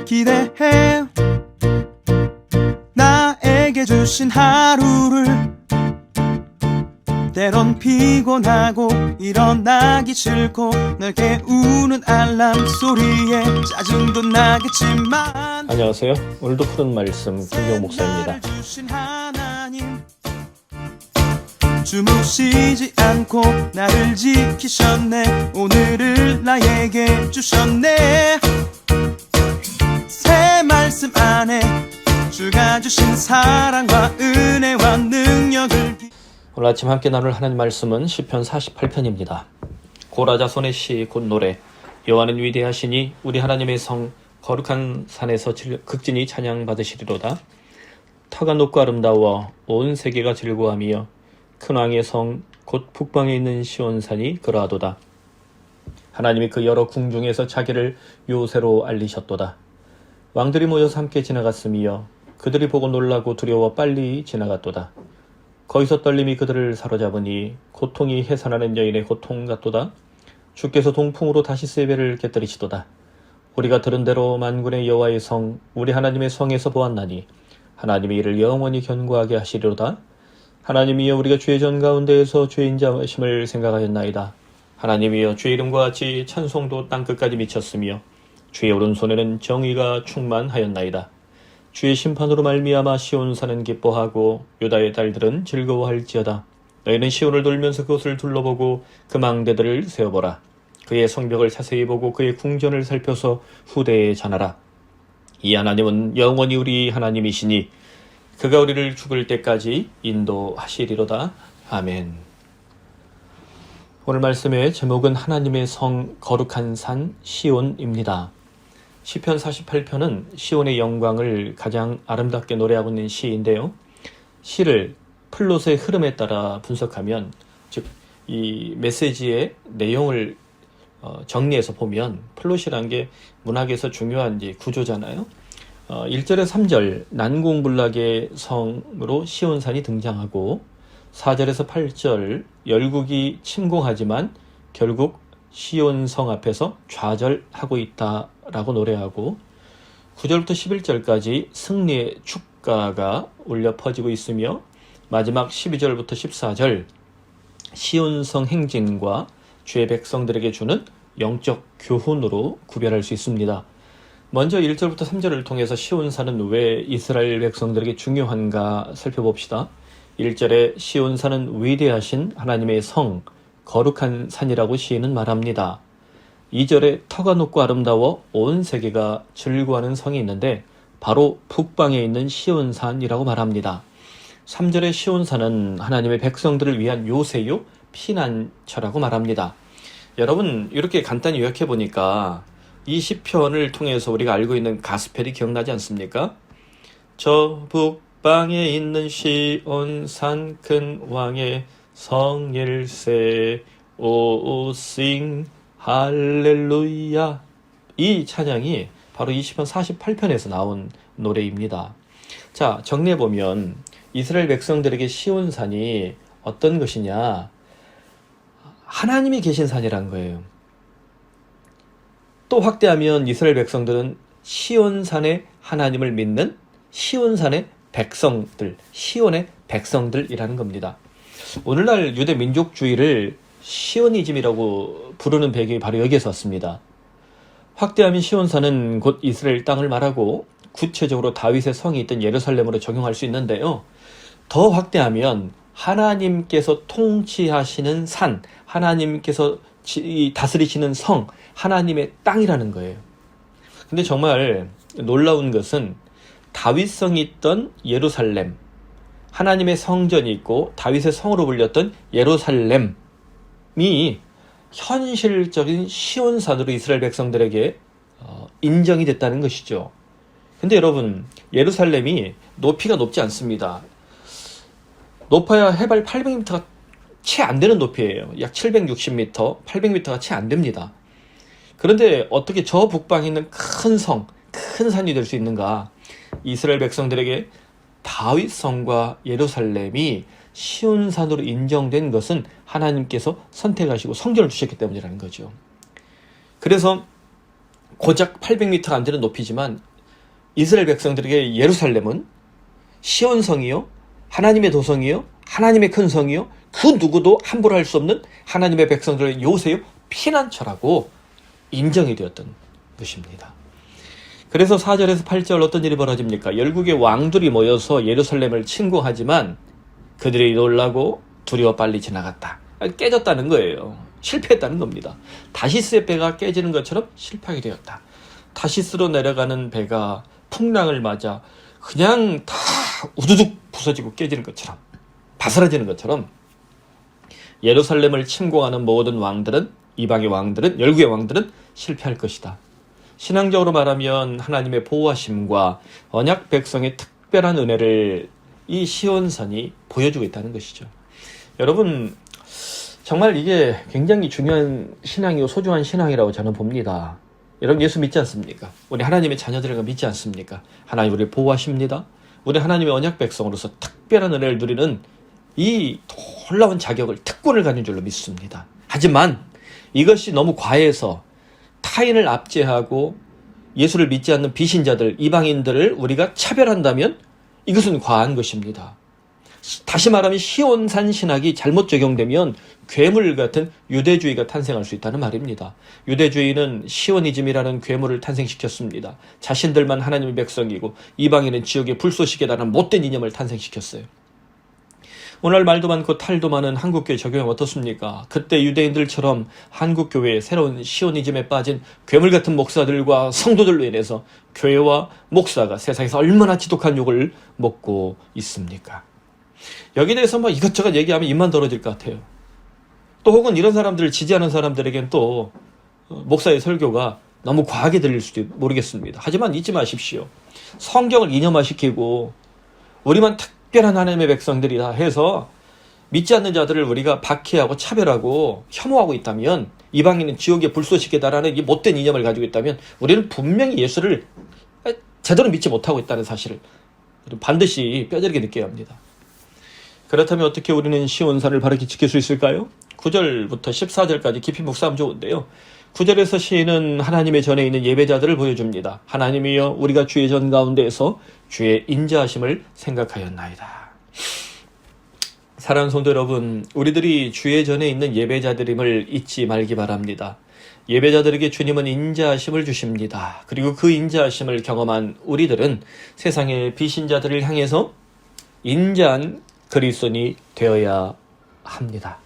기대해. 나에게 주신 하루를 때론 피곤하고 일어나기 싫고 널 깨우는 알람 소리에 짜증도 나겠지만 안녕하세요. 오늘도 푸른 말씀 김경 목사입니다. 주무시지 않고 나를 지키셨네. 오늘을 나에게 주셨네. 새 말씀 안에 주가 주신 사랑과 은혜와 능력을. 오늘 아침 함께 나눌 하나님 말씀은 시편 48편입니다. 고라자손의 시 곧 노래. 여호와는 위대하시니 우리 하나님의 성 거룩한 산에서 극진히 찬양받으시리로다. 터가 높고 아름다워 온 세계가 즐거워하며 큰 왕의 성 곧 북방에 있는 시온산이 그러하도다. 하나님이 그 여러 궁중에서 자기를 요새로 알리셨도다. 왕들이 모여서 함께 지나갔으며 그들이 보고 놀라고 두려워 빨리 지나갔도다. 거기서 떨림이 그들을 사로잡으니 고통이 해산하는 여인의 고통 같도다. 주께서 동풍으로 다시 세배를 깨뜨리시도다. 우리가 들은 대로 만군의 여호와의 성 우리 하나님의 성에서 보았나니 하나님이 이를 영원히 견고하게 하시리로다. 하나님이여 우리가 죄의 전 가운데에서 죄인자심을 생각하였나이다. 하나님이여 주의 이름과 같이 찬송도 땅끝까지 미쳤으며 주의 오른손에는 정의가 충만하였나이다. 주의 심판으로 말미암아 시온산은 기뻐하고 유다의 딸들은 즐거워할지어다. 너희는 시온을 돌면서 그곳을 둘러보고 그 망대들을 세어보라. 그의 성벽을 자세히 보고 그의 궁전을 살펴서 후대에 전하라. 이 하나님은 영원히 우리 하나님이시니 그가 우리를 죽을 때까지 인도하시리로다. 아멘. 오늘 말씀의 제목은 하나님의 성 거룩한 산 시온입니다. 시편 48편은 시온의 영광을 가장 아름답게 노래하고 있는 시인데요. 시를 플롯의 흐름에 따라 분석하면, 즉 이 메시지의 내용을 정리해서 보면 플롯이란 게 문학에서 중요한 구조잖아요. 1절에 3절 난공불락의 성으로 시온산이 등장하고 4절에서 8절 열국이 침공하지만 결국 시온성 앞에서 좌절하고 있다라고 노래하고 9절부터 11절까지 승리의 축가가 울려 퍼지고 있으며 마지막 12절부터 14절 시온성 행진과 주의 백성들에게 주는 영적 교훈으로 구별할 수 있습니다. 먼저 1절부터 3절을 통해서 시온산은 왜 이스라엘 백성들에게 중요한가 살펴봅시다. 1절에 시온산은 위대하신 하나님의 성 거룩한 산이라고 시인은 말합니다. 2절에 터가 높고 아름다워 온 세계가 즐거워하는 성이 있는데 바로 북방에 있는 시온산이라고 말합니다. 3절의 시온산은 하나님의 백성들을 위한 요새요 피난처라고 말합니다. 여러분 이렇게 간단히 요약해 보니까 이 시편을 통해서 우리가 알고 있는 가스펠이 기억나지 않습니까? 저 북방에 있는 시온산 큰 왕의 성일세 오싱 할렐루야. 이 찬양이 바로 이 시편 48편에서 나온 노래입니다. 자, 정리해보면 이스라엘 백성들에게 시온산이 어떤 것이냐, 하나님이 계신 산이란 거예요. 또 확대하면 이스라엘 백성들은 시온산의 하나님을 믿는 시온산의 백성들, 시온의 백성들이라는 겁니다. 오늘날 유대 민족주의를 시오니즘이라고 부르는 배경이 바로 여기에서 왔습니다. 확대하면 시온산은 곧 이스라엘 땅을 말하고 구체적으로 다윗의 성이 있던 예루살렘으로 적용할 수 있는데요. 더 확대하면 하나님께서 통치하시는 산, 하나님께서 다스리시는 성, 하나님의 땅이라는 거예요. 근데 정말 놀라운 것은 다윗성이 있던 예루살렘, 하나님의 성전이 있고 다윗의 성으로 불렸던 예루살렘이 현실적인 시온산으로 이스라엘 백성들에게 인정이 됐다는 것이죠. 근데 여러분, 예루살렘이 높이가 높지 않습니다. 높아야 해발 800m가 채 안 되는 높이예요. 약 760m, 800m가 채 안 됩니다. 그런데 어떻게 저 북방에 있는 큰 성, 큰 산이 될 수 있는가? 이스라엘 백성들에게 다윗성과 예루살렘이 시온산으로 인정된 것은 하나님께서 선택하시고 성전을 주셨기 때문이라는 거죠. 그래서 고작 800m가 안 되는 높이지만 이스라엘 백성들에게 예루살렘은 시온성이요, 하나님의 도성이요, 하나님의 큰 성이요, 그 누구도 함부로 할 수 없는 하나님의 백성들의 요새요, 피난처라고 인정이 되었던 것입니다. 그래서 4절에서 8절 어떤 일이 벌어집니까? 열국의 왕들이 모여서 예루살렘을 침공하지만 그들이 놀라고 두려워 빨리 지나갔다. 깨졌다는 거예요. 실패했다는 겁니다. 다시스의 배가 깨지는 것처럼 실패하게 되었다. 다시스로 내려가는 배가 풍랑을 맞아 그냥 다 우두둑 부서지고 깨지는 것처럼, 바스라지는 것처럼 예루살렘을 침공하는 모든 왕들은, 이방의 왕들은, 열국의 왕들은 실패할 것이다. 신앙적으로 말하면 하나님의 보호하심과 언약 백성의 특별한 은혜를 이 시온산이 보여주고 있다는 것이죠. 여러분, 정말 이게 굉장히 중요한 신앙이고 소중한 신앙이라고 저는 봅니다. 여러분, 예수 믿지 않습니까? 우리 하나님의 자녀들을 믿지 않습니까? 하나님 우리를 보호하십니다. 우리 하나님의 언약 백성으로서 특별한 은혜를 누리는 이 놀라운 자격을, 특권을 가진 줄로 믿습니다. 하지만 이것이 너무 과해서 타인을 압제하고 예수를 믿지 않는 비신자들, 이방인들을 우리가 차별한다면 이것은 과한 것입니다. 다시 말하면 시온산 신학이 잘못 적용되면 괴물 같은 유대주의가 탄생할 수 있다는 말입니다. 유대주의는 시오니즘이라는 괴물을 탄생시켰습니다. 자신들만 하나님의 백성이고 이방인은 지옥의 불쏘시개에 달하는 못된 이념을 탄생시켰어요. 오늘 말도 많고 탈도 많은 한국교회 적용하면 어떻습니까? 그때 유대인들처럼 한국교회의 새로운 시오니즘에 빠진 괴물 같은 목사들과 성도들로 인해서 교회와 목사가 세상에서 얼마나 지독한 욕을 먹고 있습니까? 여기에 대해서 뭐 이것저것 얘기하면 입만 더러질 것 같아요. 또 혹은 이런 사람들을 지지하는 사람들에겐 또 목사의 설교가 너무 과하게 들릴 수도 모르겠습니다. 하지만 잊지 마십시오. 성경을 이념화시키고 우리만 특별한 하나님의 백성들이다 해서 믿지 않는 자들을 우리가 박해하고 차별하고 혐오하고 있다면, 이방인은 지옥의 불쏘시개다라는 이 못된 이념을 가지고 있다면 우리는 분명히 예수를 제대로 믿지 못하고 있다는 사실을 반드시 뼈저리게 느껴야 합니다. 그렇다면 어떻게 우리는 시온산을 바르게 지킬 수 있을까요? 9절부터 14절까지 깊이 묵상하면 좋은데요. 9절에서 시인은 하나님의 전에 있는 예배자들을 보여줍니다. 하나님이여, 우리가 주의 전 가운데에서 주의 인자하심을 생각하였나이다. 사랑하는 성도 여러분, 우리들이 주의 전에 있는 예배자들임을 잊지 말기 바랍니다. 예배자들에게 주님은 인자하심을 주십니다. 그리고 그 인자하심을 경험한 우리들은 세상의 비신자들을 향해서 인자한 그리스도인이 되어야 합니다.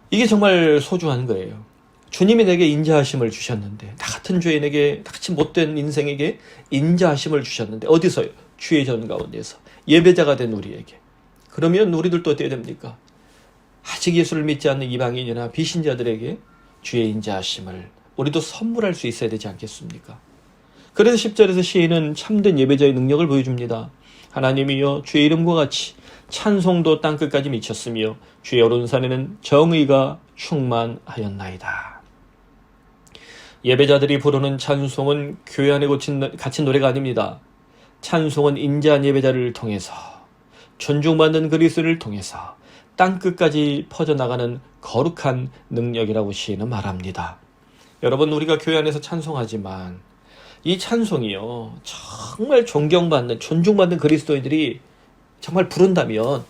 이게 정말 소중한 거예요. 주님이 내게 인자하심을 주셨는데, 나 같은 죄인에게, 나같이 못된 인생에게 인자하심을 주셨는데, 어디서요? 주의 전 가운데서 예배자가 된 우리에게. 그러면 우리들도 어떻게 됩니까? 아직 예수를 믿지 않는 이방인이나 비신자들에게 주의 인자하심을 우리도 선물할 수 있어야 되지 않겠습니까? 그래서 10절에서 시인은 참된 예배자의 능력을 보여줍니다. 하나님이여, 주의 이름과 같이 찬송도 땅끝까지 미쳤으며 주의 오른산에는 정의가 충만하였나이다. 예배자들이 부르는 찬송은 교회 안에 갇힌 노래가 아닙니다. 찬송은 인자한 예배자를 통해서, 존중받는 그리스도를 통해서 땅끝까지 퍼져나가는 거룩한 능력이라고 시인은 말합니다. 여러분, 우리가 교회 안에서 찬송하지만 이 찬송이요, 정말 존경받는, 존중받는 그리스도인들이 정말 부른다면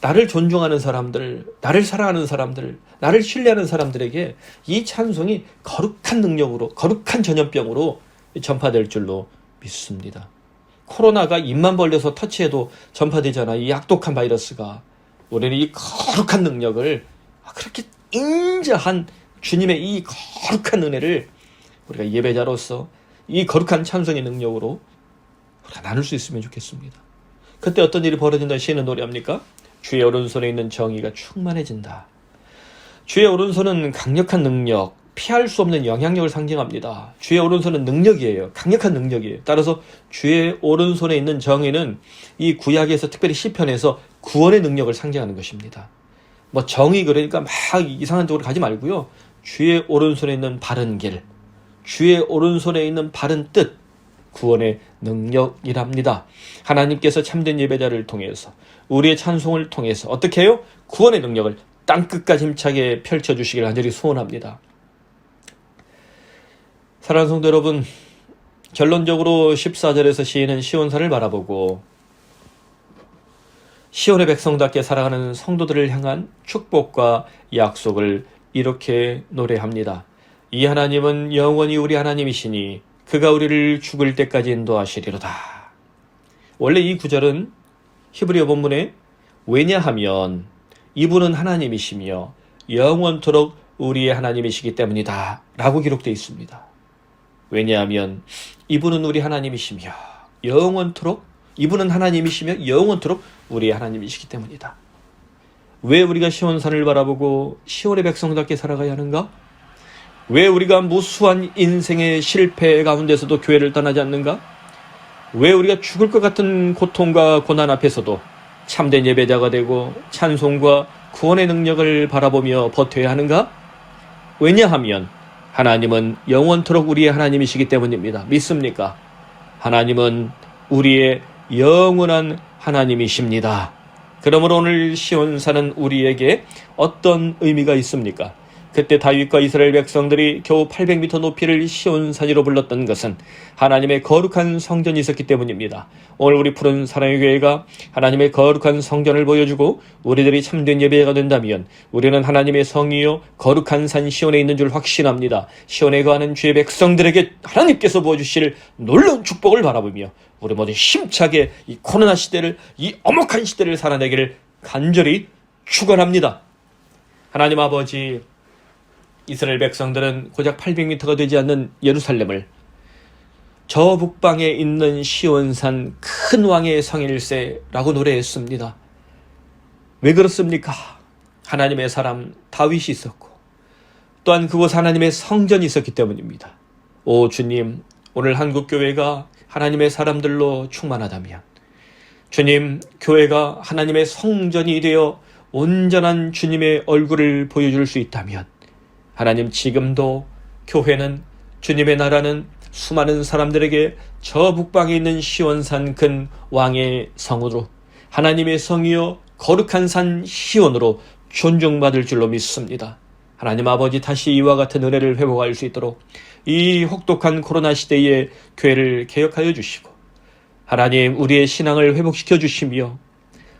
나를 존중하는 사람들, 나를 사랑하는 사람들, 나를 신뢰하는 사람들에게 이 찬송이 거룩한 능력으로, 거룩한 전염병으로 전파될 줄로 믿습니다. 코로나가 입만 벌려서 터치해도 전파되잖아. 이 악독한 바이러스가. 우리는 이 거룩한 능력을, 그렇게 인자한 주님의 이 거룩한 은혜를 우리가 예배자로서 이 거룩한 찬송의 능력으로 우리가 나눌 수 있으면 좋겠습니다. 그때 어떤 일이 벌어진다 시인은 노래합니까? 주의 오른손에 있는 정의가 충만해진다. 주의 오른손은 강력한 능력, 피할 수 없는 영향력을 상징합니다. 주의 오른손은 능력이에요. 강력한 능력이에요. 따라서 주의 오른손에 있는 정의는 이 구약에서, 특별히 시편에서 구원의 능력을 상징하는 것입니다. 뭐 정의, 그러니까 막 이상한 쪽으로 가지 말고요. 주의 오른손에 있는 바른 길, 주의 오른손에 있는 바른 뜻, 구원의 능력이랍니다. 하나님께서 참된 예배자를 통해서, 우리의 찬송을 통해서 어떻게 해요? 구원의 능력을 땅끝까지 힘차게 펼쳐주시길 간절히 소원합니다. 사랑하는 성도 여러분, 결론적으로 14절에서 시인은 시온산을 바라보고 시온의 백성답게 살아가는 성도들을 향한 축복과 약속을 이렇게 노래합니다. 이 하나님은 영원히 우리 하나님이시니 그가 우리를 죽을 때까지 인도하시리로다. 원래 이 구절은 히브리어 본문에 왜냐하면 이분은 하나님이시며 영원토록 우리의 하나님이시기 때문이다 라고 기록되어 있습니다. 왜냐하면 이분은 우리 하나님이시며 영원토록 이분은 하나님이시며 영원토록 우리의 하나님이시기 때문이다. 왜 우리가 시온산을 바라보고 시온의 백성답게 살아가야 하는가? 왜 우리가 무수한 인생의 실패 가운데서도 교회를 떠나지 않는가? 왜 우리가 죽을 것 같은 고통과 고난 앞에서도 참된 예배자가 되고 찬송과 구원의 능력을 바라보며 버텨야 하는가? 왜냐하면 하나님은 영원토록 우리의 하나님이시기 때문입니다. 믿습니까? 하나님은 우리의 영원한 하나님이십니다. 그러므로 오늘 시온산은 우리에게 어떤 의미가 있습니까? 그때 다윗과 이스라엘 백성들이 겨우 800m 높이를 시온산이로 불렀던 것은 하나님의 거룩한 성전이 있었기 때문입니다. 오늘 우리 푸른 사랑의 교회가 하나님의 거룩한 성전을 보여주고 우리들이 참된 예배가 된다면 우리는 하나님의 성이요 거룩한 산 시온에 있는 줄 확신합니다. 시온에 거하는 주의 백성들에게 하나님께서 부어주실 놀라운 축복을 바라보며 우리 모두 힘차게 이 코로나 시대를, 이 엄혹한 시대를 살아내기를 간절히 축원합니다. 하나님 아버지, 이스라엘 백성들은 고작 800m가 되지 않는 예루살렘을 저 북방에 있는 시온산 큰 왕의 성일세라고 노래했습니다. 왜 그렇습니까? 하나님의 사람 다윗이 있었고 또한 그곳 하나님의 성전이 있었기 때문입니다. 오 주님, 오늘 한국교회가 하나님의 사람들로 충만하다면, 주님, 교회가 하나님의 성전이 되어 온전한 주님의 얼굴을 보여줄 수 있다면, 하나님 지금도 교회는, 주님의 나라는 수많은 사람들에게 저 북방에 있는 시온산 큰 왕의 성으로, 하나님의 성이요 거룩한 산 시온으로 존중받을 줄로 믿습니다. 하나님 아버지, 다시 이와 같은 은혜를 회복할 수 있도록 이 혹독한 코로나 시대에 교회를 개혁하여 주시고, 하나님 우리의 신앙을 회복시켜 주시며,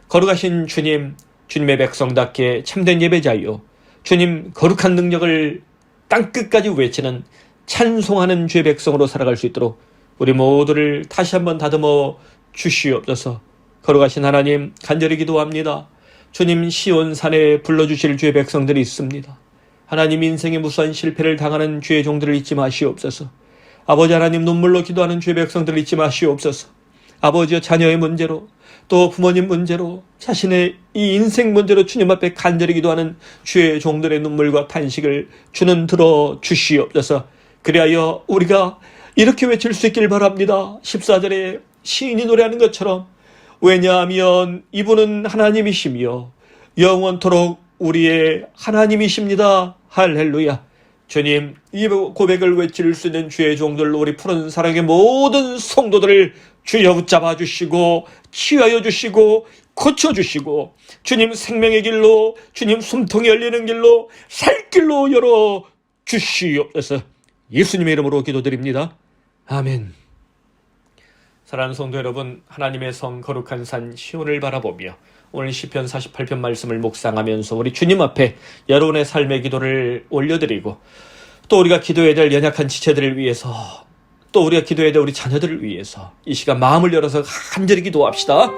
거룩하신 주님, 주님의 백성답게 참된 예배자요, 주님 거룩한 능력을 땅끝까지 외치는 찬송하는 주의 백성으로 살아갈 수 있도록 우리 모두를 다시 한번 다듬어 주시옵소서. 거룩하신 하나님, 간절히 기도합니다. 주님, 시온산에 불러주실 주의 백성들이 있습니다. 하나님, 인생의 무수한 실패를 당하는 주의 종들을 잊지 마시옵소서. 아버지 하나님, 눈물로 기도하는 주의 백성들을 잊지 마시옵소서. 아버지여, 자녀의 문제로, 또 부모님 문제로, 자신의 이 인생 문제로 주님 앞에 간절히 기도하는 주의 종들의 눈물과 탄식을 주는 들어 주시옵소서. 그리하여 우리가 이렇게 외칠 수 있길 바랍니다. 14절에 시인이 노래하는 것처럼, 왜냐하면 이분은 하나님이시며 영원토록 우리의 하나님이십니다. 할렐루야. 주님, 이 고백을 외칠 수 있는 주의 종들로 우리 푸른 사랑의 모든 성도들을 주여 붙잡아 주시고 치유하여 주시고 고쳐주시고, 주님 생명의 길로, 주님 숨통이 열리는 길로, 살 길로 열어 주시옵소서. 예수님의 이름으로 기도드립니다. 아멘. 사랑하는 성도 여러분, 하나님의 성 거룩한 산 시온을 바라보며 오늘 시편 48편 말씀을 묵상하면서 우리 주님 앞에 여러분의 삶의 기도를 올려드리고, 또 우리가 기도해야 될 연약한 지체들을 위해서, 또 우리가 기도해야 될 우리 자녀들을 위해서 이 시간 마음을 열어서 간절히 기도합시다.